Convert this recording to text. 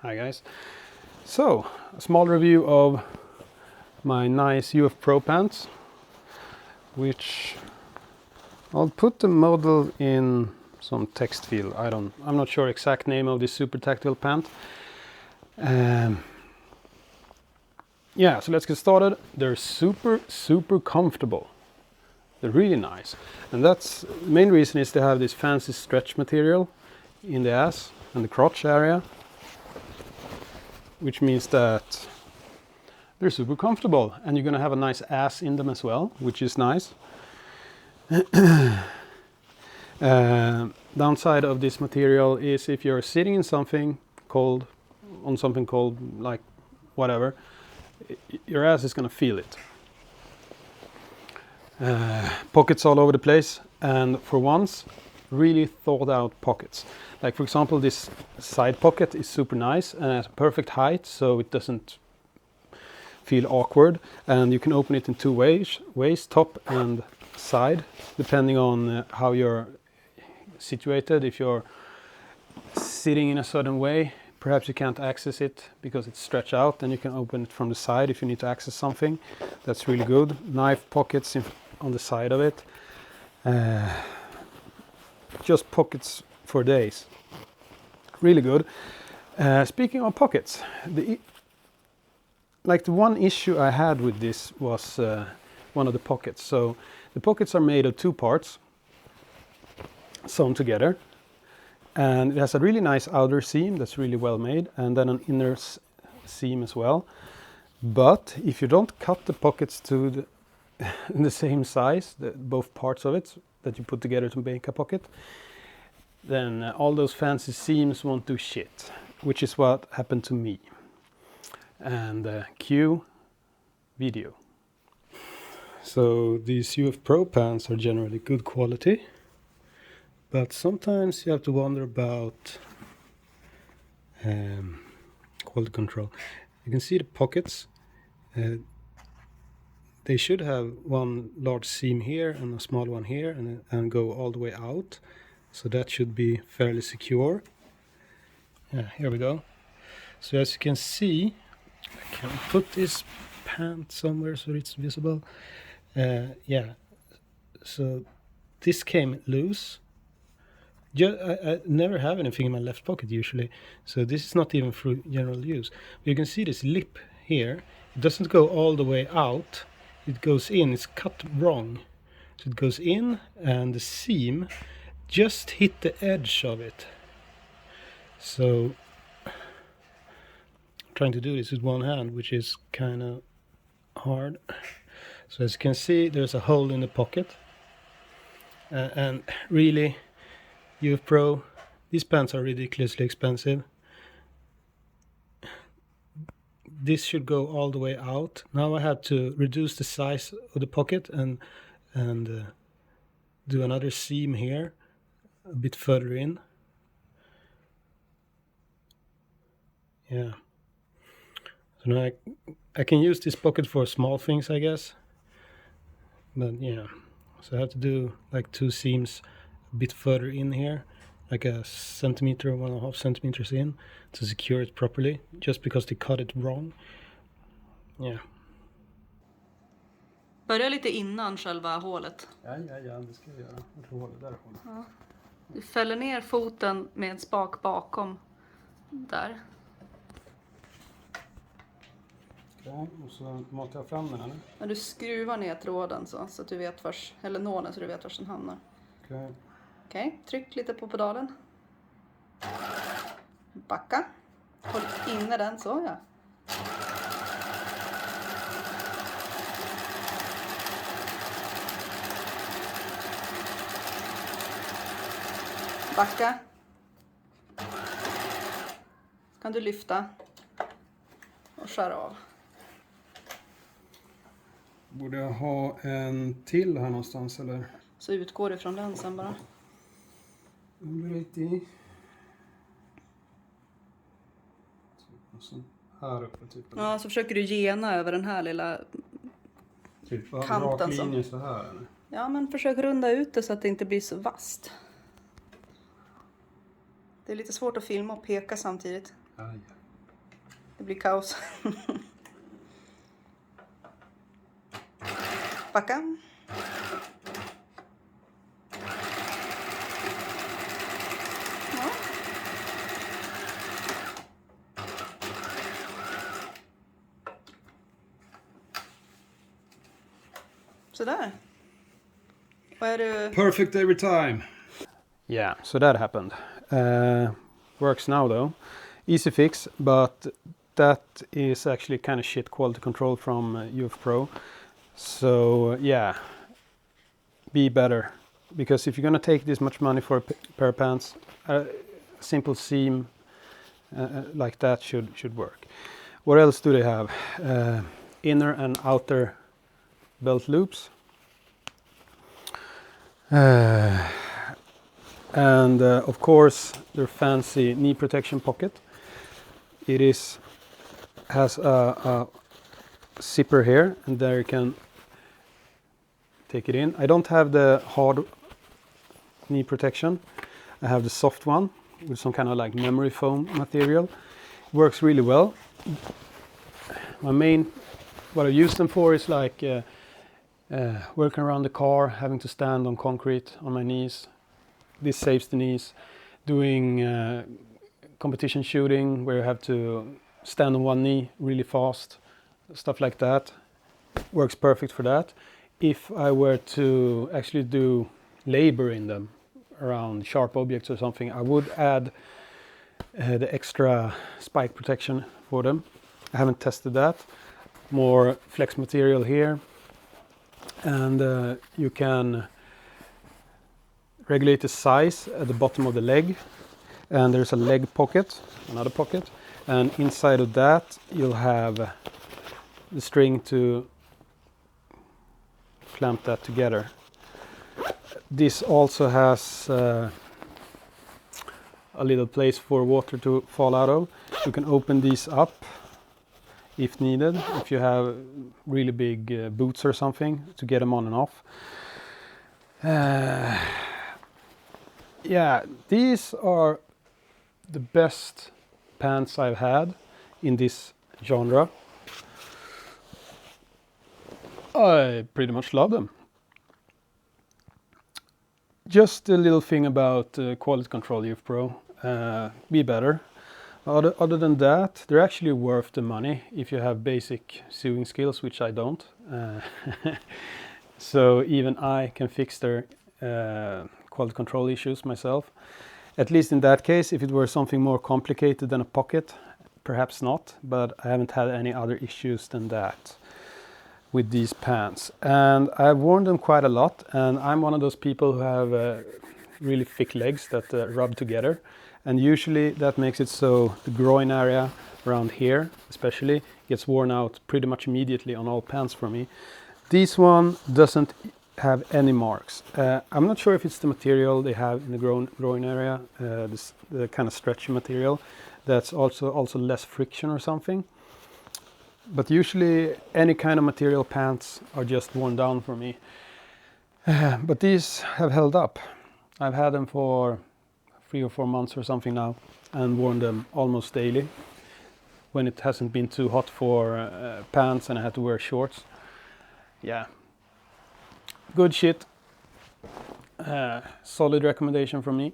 Hi guys. So, a small review of my nice UF Pro pants, which I'll put the model in some text field. I'm not sure exact name of this super tactile pant. Yeah, so let's get started. They're super comfortable. They're really nice, and that's the main reason is they have this fancy stretch material in the ass and the crotch area, which means that they're super comfortable, and you're gonna have a nice ass in them as well, which is nice. Downside of this material is if you're sitting in something cold, on something cold, like whatever, your ass is gonna feel it. Pockets all over the place, and for once, really thought out pockets. Like for example, this side pocket is super nice and at a perfect height, so it doesn't feel awkward, and you can open it in two ways, top and side, depending on how you're situated. If you're sitting in a certain way, perhaps you can't access it because it's stretched out, then you can open it from the side if you need to access something. That's really good. Knife pockets on the side of it. Just pockets for days. Really good. Speaking of pockets, the one issue I had with this was one of the pockets. So the pockets are made of two parts sewn together, and it has a really nice outer seam that's really well made, and then an inner seam as well. But if you don't cut the pockets to the same size, both parts of it that you put together to make a pocket, then all those fancy seams won't do shit, which is what happened to me. And cue video. So these UF Pro pants are generally good quality, but sometimes you have to wonder about quality control. You can see the pockets. They should have one large seam here and a small one here, and go all the way out. So that should be fairly secure. Yeah, here we go. So as you can see, I can put this pant somewhere so it's visible. Yeah, so this came loose. I never have anything in my left pocket usually, so this is not even for general use. You can see this lip here. It doesn't go all the way out. It goes in. It's cut wrong. So it goes in, and the seam just hit the edge of it. So I'm trying to do this with one hand, which is kind of hard. So as you can see, there's a hole in the pocket, and really, UF Pro, these pants are ridiculously expensive. This should go all the way out. Now I had to reduce the size of the pocket and do another seam here, a bit further in. Yeah. So now I can use this pocket for small things, I guess. But yeah, so I have to do like two seams a bit further in here, like a centimeter, 1.5 centimeters in, to secure it properly, just because they cut it wrong. Yeah. Börja lite innan själva hålet. Ja, det ska jag göra. Jag tror hålet där. Ja. Du fäller ner foten med en spak bakom. Där. Okej, och så matar jag fram den, eller? Ja, du skruvar ner tråden så att du vet vars, eller nålen så du vet vars den hamnar. Okej. Okej, tryck lite på pedalen. Backa. Håll inne den så, ja. Backa. Så kan du lyfta och skära av. Borde jag ha en till här någonstans, eller? Så utgår det från den sen bara. Jag blir lite i. Och så här uppe typ. Ja, så försöker du gena över den här lilla typ kanten. Rak linje så här, eller? Ja, men försök runda ut det så att det inte blir så vasst. Det är lite svårt att filma och peka samtidigt. Aj. Det blir kaos. Backa. Ja. Sådär. Vad är du? Perfect every time. Yeah, so that happened. Works now though. Easy fix, but that is actually kind of shit quality control from UF Pro. So yeah, be better. Because if you're gonna take this much money for a pair of pants, a simple seam like that should work. What else do they have? Inner and outer belt loops. And of course their fancy knee protection pocket. It has a zipper here, and there you can take it in. I don't have the hard knee protection. I have the soft one with some kind of like memory foam material. Works really well. What I use them for is like working around the car, having to stand on concrete on my knees. This saves the knees. Doing competition shooting where you have to stand on one knee really fast, stuff like that. Works perfect for that. If I were to actually do labor in them around sharp objects or something, I would add the extra spike protection for them. I haven't tested that. More flex material here, and you can regulate the size at the bottom of the leg, and there's a leg pocket, another pocket, and inside of that you'll have the string to clamp that together. This also has a little place for water to fall out of. You can open these up if needed, if you have really big boots or something, to get them on and off. Yeah, these are the best pants I've had in this genre. I pretty much love them. Just a little thing about quality control, UF Pro. Be better. Other than that, they're actually worth the money if you have basic sewing skills, which I don't. So even I can fix their quality control issues myself. At least in that case. If it were something more complicated than a pocket, perhaps not, but I haven't had any other issues than that with these pants. And I've worn them quite a lot, and I'm one of those people who have really thick legs that rub together, and usually that makes it so the groin area around here especially gets worn out pretty much immediately on all pants for me. This one doesn't have any marks. I'm not sure if it's the material they have in the groin area, the kind of stretchy material that's also less friction or something. But usually any kind of material pants are just worn down for me. But these have held up. I've had them for 3 or 4 months or something now, and worn them almost daily when it hasn't been too hot for pants and I had to wear shorts. Yeah, good shit. Solid recommendation from me.